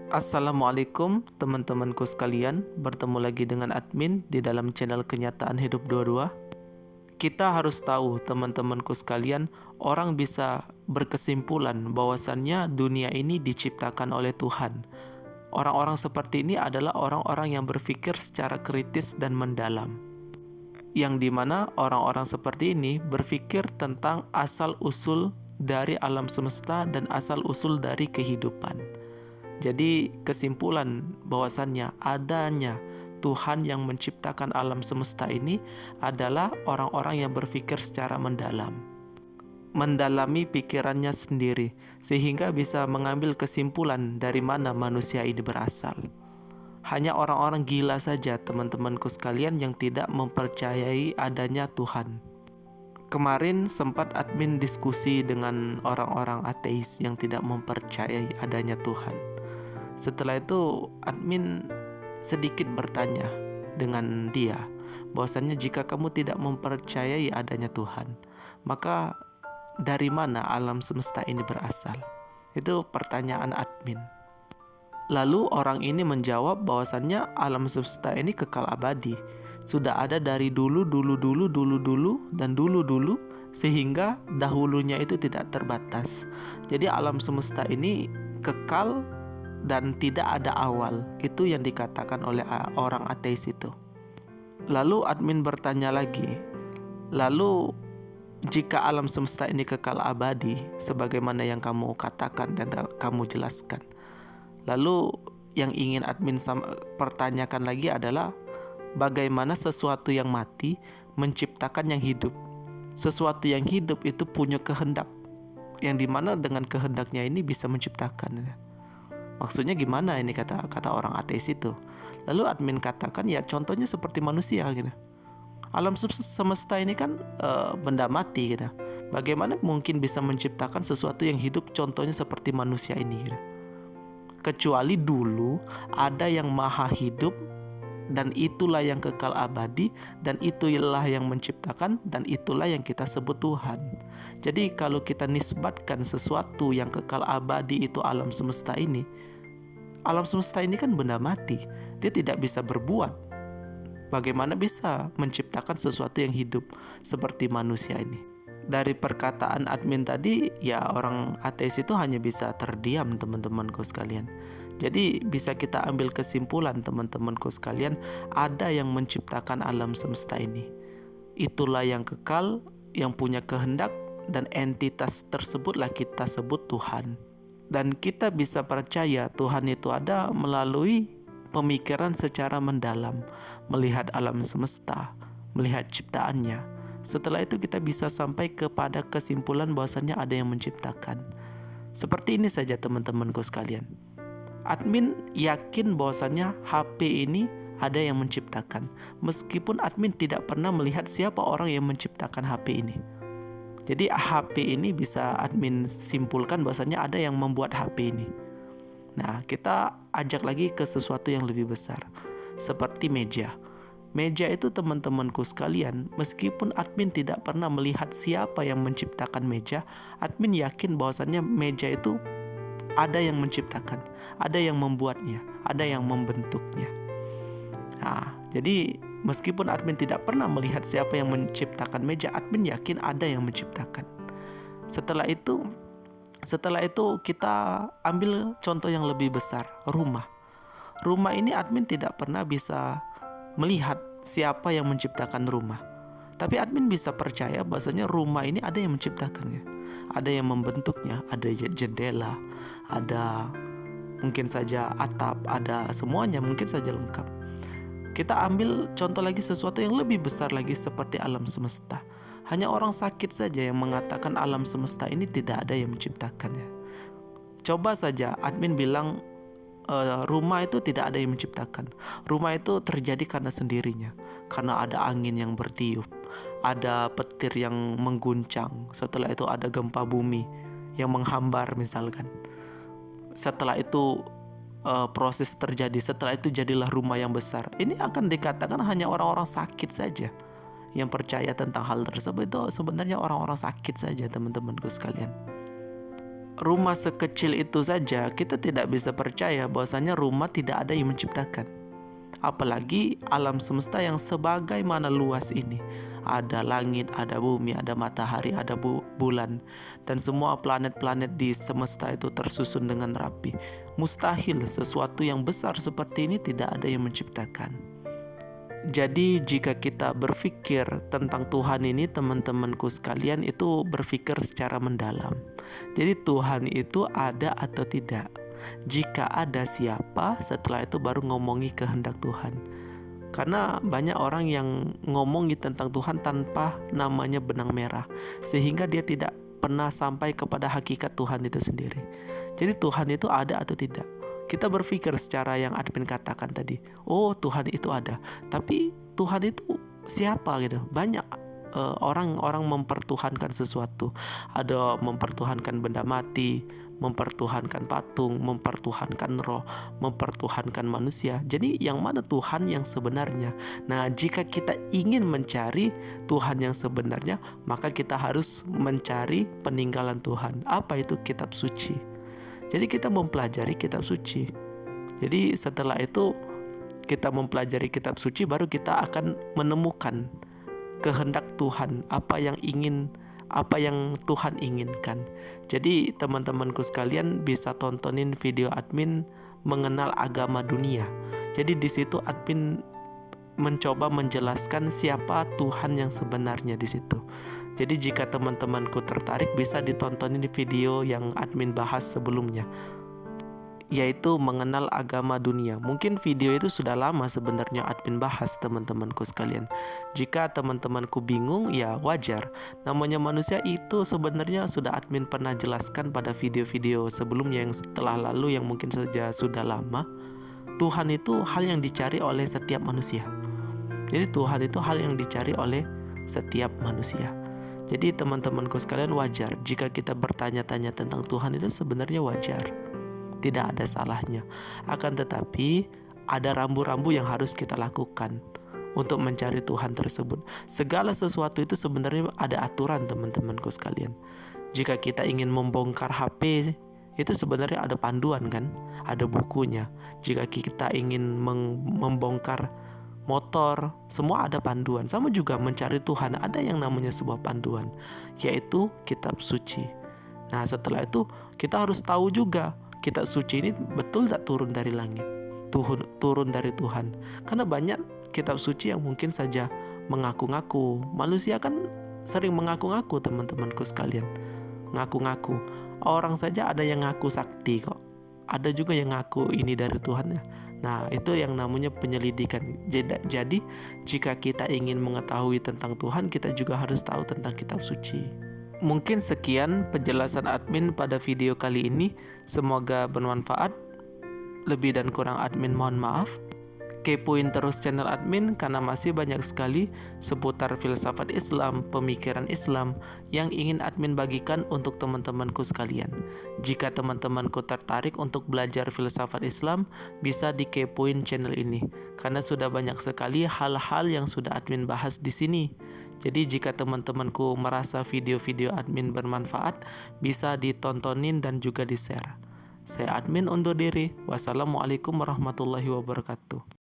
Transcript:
Assalamualaikum teman-temanku sekalian, bertemu lagi dengan admin di dalam channel Kenyataan Hidup 22. Kita harus tahu teman-temanku sekalian, orang bisa berkesimpulan bahwasannya dunia ini diciptakan oleh Tuhan. Orang-orang seperti ini adalah orang-orang yang berpikir secara kritis dan mendalam. Yang dimana orang-orang seperti ini berpikir tentang asal-usul dari alam semesta dan asal-usul dari kehidupan. Jadi kesimpulan bahwasannya adanya Tuhan yang menciptakan alam semesta ini adalah orang-orang yang berpikir secara mendalam, mendalami pikirannya sendiri, sehingga bisa mengambil kesimpulan dari mana manusia ini berasal. Hanya orang-orang gila saja teman-temanku sekalian yang tidak mempercayai adanya Tuhan. Kemarin sempat admin diskusi dengan orang-orang ateis yang tidak mempercayai adanya Tuhan. Setelah itu admin sedikit bertanya dengan dia bahwasannya jika kamu tidak mempercayai adanya Tuhan, maka dari mana alam semesta ini berasal? Itu pertanyaan admin. Lalu orang ini menjawab bahwasannya alam semesta ini kekal abadi, sudah ada dari dulu dan dulu sehingga dahulunya itu tidak terbatas. Jadi alam semesta ini kekal dan tidak ada awal. Itu yang dikatakan oleh orang ateis itu. Lalu admin bertanya lagi, lalu jika alam semesta ini kekal abadi sebagaimana yang kamu katakan dan kamu jelaskan, lalu yang ingin admin pertanyakan lagi adalah bagaimana sesuatu yang mati menciptakan yang hidup. Sesuatu yang hidup itu punya kehendak, yang dimana dengan kehendaknya ini bisa menciptakan. Maksudnya gimana ini kata orang ateis itu? Lalu admin katakan ya contohnya seperti manusia gitu. Alam semesta ini kan benda mati gitu. Bagaimana mungkin bisa menciptakan sesuatu yang hidup contohnya seperti manusia ini gitu. Kecuali dulu ada yang maha hidup dan itulah yang kekal abadi dan itulah yang menciptakan dan itulah yang kita sebut Tuhan. Jadi kalau kita nisbatkan sesuatu yang kekal abadi itu alam semesta ini kan benda mati, dia tidak bisa berbuat. Bagaimana bisa menciptakan sesuatu yang hidup seperti manusia ini? Dari perkataan admin tadi, ya orang ateis itu hanya bisa terdiam teman-temanku sekalian. Jadi bisa kita ambil kesimpulan teman-temanku sekalian, ada yang menciptakan alam semesta ini. Itulah yang kekal, yang punya kehendak, dan entitas tersebutlah kita sebut Tuhan. Dan kita bisa percaya Tuhan itu ada melalui pemikiran secara mendalam, melihat alam semesta, melihat ciptaannya. Setelah itu kita bisa sampai kepada kesimpulan bahwasannya ada yang menciptakan. Seperti ini saja teman-temanku sekalian. Admin yakin bahwasannya HP ini ada yang menciptakan, meskipun admin tidak pernah melihat siapa orang yang menciptakan HP ini. Jadi HP ini bisa admin simpulkan bahwasannya ada yang membuat HP ini. Nah, kita ajak lagi ke sesuatu yang lebih besar, seperti meja. Meja itu teman-temanku sekalian, meskipun admin tidak pernah melihat siapa yang menciptakan meja, admin yakin bahwasannya meja itu ada yang menciptakan, ada yang membuatnya, ada yang membentuknya. Nah, jadi meskipun admin tidak pernah melihat siapa yang menciptakan meja, admin yakin ada yang menciptakan. Setelah itu kita ambil contoh yang lebih besar, rumah. Rumah ini admin tidak pernah bisa melihat siapa yang menciptakan rumah. Tapi admin bisa percaya bahwasanya rumah ini ada yang menciptakannya. Ada yang membentuknya, ada jendela, ada mungkin saja atap, ada semuanya mungkin saja lengkap. Kita ambil contoh lagi sesuatu yang lebih besar lagi seperti alam semesta. Hanya orang sakit saja yang mengatakan alam semesta ini tidak ada yang menciptakannya. Coba saja admin bilang rumah itu tidak ada yang menciptakan. Rumah itu terjadi karena sendirinya, karena ada angin yang bertiup, ada petir yang mengguncang, setelah itu ada gempa bumi yang menghambar misalkan. Setelah itu proses terjadi, setelah itu jadilah rumah yang besar. Ini akan dikatakan hanya orang-orang sakit saja yang percaya tentang hal tersebut. Itu sebenarnya orang-orang sakit saja teman-temanku sekalian. rumah sekecil itu saja kita tidak bisa percaya bahwasanya rumah tidak ada yang menciptakan. Apalagi alam semesta yang sebagaimana luas ini. Ada langit, ada bumi, ada matahari, ada bulan. Dan semua planet-planet di semesta itu tersusun dengan rapi. Mustahil sesuatu yang besar seperti ini tidak ada yang menciptakan. Jadi jika kita berpikir tentang Tuhan ini, teman-temanku sekalian, itu berpikir secara mendalam. Jadi Tuhan itu ada atau tidak? Jika ada, siapa? Setelah itu baru ngomongi kehendak Tuhan. Karena banyak orang yang ngomongi tentang Tuhan tanpa namanya benang merah, sehingga dia tidak pernah sampai kepada hakikat Tuhan itu sendiri. Jadi Tuhan itu ada atau tidak? Kita berpikir secara yang admin katakan tadi, oh Tuhan itu ada, tapi Tuhan itu siapa gitu? Banyak orang-orang mempertuhankan sesuatu. Ada mempertuhankan benda mati, mempertuhankan patung, mempertuhankan roh, mempertuhankan manusia. Jadi yang mana Tuhan yang sebenarnya? Nah, jika kita ingin mencari Tuhan yang sebenarnya, maka kita harus mencari peninggalan Tuhan. Apa itu kitab suci? Jadi kita mempelajari kitab suci. Jadi setelah itu kita mempelajari kitab suci, baru kita akan menemukan kehendak Tuhan, apa yang Tuhan inginkan. Jadi teman-temanku sekalian bisa tontonin video admin mengenal agama dunia. Jadi di situ admin mencoba menjelaskan siapa Tuhan yang sebenarnya di situ. Jadi jika teman-temanku tertarik, bisa ditontonin di video yang admin bahas sebelumnya, yaitu mengenal agama dunia. Mungkin video itu sudah lama sebenarnya admin bahas, teman-temanku sekalian. Jika teman-temanku bingung, ya wajar. Namanya manusia itu sebenarnya sudah admin pernah jelaskan pada video-video sebelumnya yang setelah lalu, yang mungkin saja sudah lama. Tuhan itu hal yang dicari oleh setiap manusia. Jadi Tuhan itu hal yang dicari oleh setiap manusia. Jadi teman-temanku sekalian, wajar jika kita bertanya-tanya tentang Tuhan, itu sebenarnya wajar. Tidak ada salahnya. Akan tetapi ada rambu-rambu yang harus kita lakukan untuk mencari Tuhan tersebut. Segala sesuatu itu sebenarnya ada aturan, teman-temanku sekalian. Jika kita ingin membongkar HP, itu sebenarnya ada panduan kan? Ada bukunya. Jika kita ingin membongkar motor, semua ada panduan. Sama juga mencari Tuhan, ada yang namanya sebuah panduan, yaitu kitab suci. Nah setelah itu kita harus tahu juga, kitab suci ini betul tak turun dari langit, turun dari Tuhan. Karena banyak kitab suci yang mungkin saja mengaku-ngaku. Manusia kan sering mengaku-ngaku, teman-temanku sekalian. Ngaku-ngaku. Orang saja ada yang ngaku sakti kok. Ada juga yang ngaku ini dari Tuhan ya. Nah itu yang namanya penyelidikan. Jadi jika kita ingin mengetahui tentang Tuhan, kita juga harus tahu tentang kitab suci. Mungkin sekian penjelasan admin pada video kali ini. Semoga bermanfaat. Lebih dan kurang admin mohon maaf. Kepoin terus channel admin karena masih banyak sekali seputar filsafat Islam, pemikiran Islam yang ingin admin bagikan untuk teman-temanku sekalian. Jika teman-temanku tertarik untuk belajar filsafat Islam, bisa dikepoin channel ini karena sudah banyak sekali hal-hal yang sudah admin bahas di sini. Jadi jika teman-temanku merasa video-video admin bermanfaat, bisa ditontonin dan juga di-share. Saya admin undur diri. Wassalamualaikum warahmatullahi wabarakatuh.